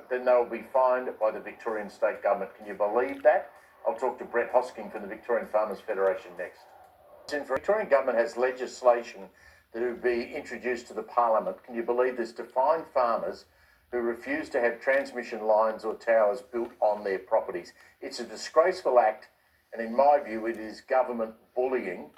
then they'll be fined by the Victorian State Government. Can you believe that? I'll talk to Brett Hosking from the Victorian Farmers Federation next. The Victorian Government has legislation that will be introduced to the Parliament. Can you believe this? To fine farmers who refuse to have transmission lines or towers built on their properties. It's a disgraceful act, and in my view, it is government bullying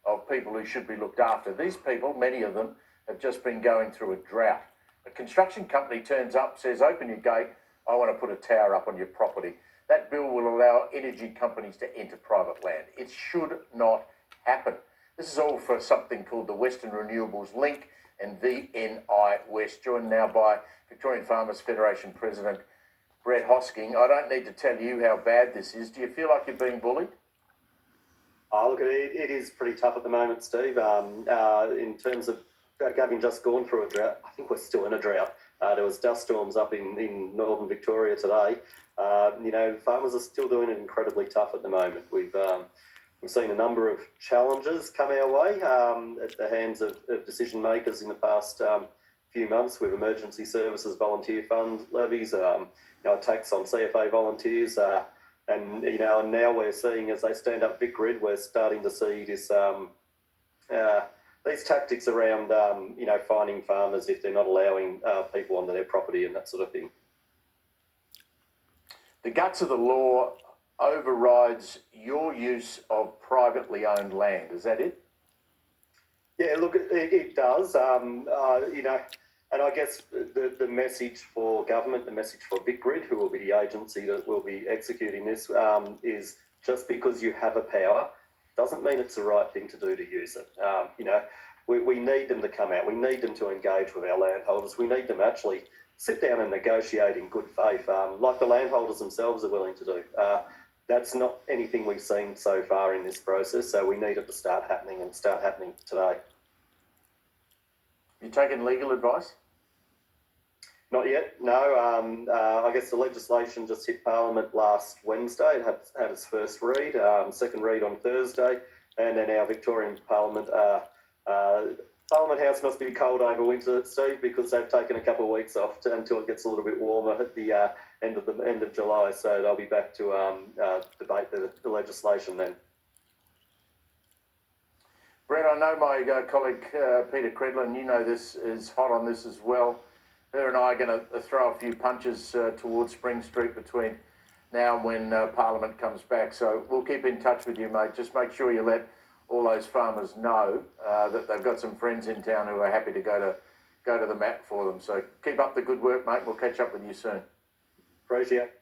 of people who should be looked after. These people, many of them, have just been going through a drought. A construction company turns up, says, open your gate, I want to put a tower up on your property. That bill will allow energy companies to enter private land. It should not happen. This is all for something called the Western Renewables Link and VNI West, joined now by Victorian Farmers Federation President Brett Hosking. I don't need to tell you how bad this is. Do you feel like you're being bullied? Oh, look, it is pretty tough at the moment, Steve. In terms of having just gone through a drought, I think we're still in a drought. There was dust storms up in northern Victoria today. Farmers are still doing it incredibly tough at the moment. We've seen a number of challenges come our way at the hands of decision makers in the past few months with emergency services, volunteer fund levies, attacks on CFA volunteers, and now we're seeing as they stand up VicGrid, we're starting to see this these tactics around fining farmers if they're not allowing people onto their property and that sort of thing. The guts of the law overrides your use of privately owned land. Is that it? Yeah, look, it does. And I guess the message for government, the message for VicGrid, who will be the agency that will be executing this, is just because you have a power doesn't mean it's the right thing to do to use it. We need them to come out. We need them to engage with our landholders. We need them to actually sit down and negotiate in good faith, like the landholders themselves are willing to do. That's not anything we've seen so far in this process, so we need it to start happening and start happening today. You taking legal advice? Not yet, no. I guess the legislation just hit Parliament last Wednesday. It had its first read, second read on Thursday, and then our Victorian Parliament House must be cold over winter, Steve, because they've taken a couple of weeks off until it gets a little bit warmer at the end of July. So they'll be back to debate the legislation then. Brett, I know my colleague Peter Credlin, you know this, is hot on this as well. Her and I are going to throw a few punches towards Spring Street between now and when Parliament comes back. So we'll keep in touch with you, mate. Just make sure you let all those farmers know that they've got some friends in town who are happy to go to the mat for them. So keep up the good work, mate. We'll catch up with you soon. Appreciate it.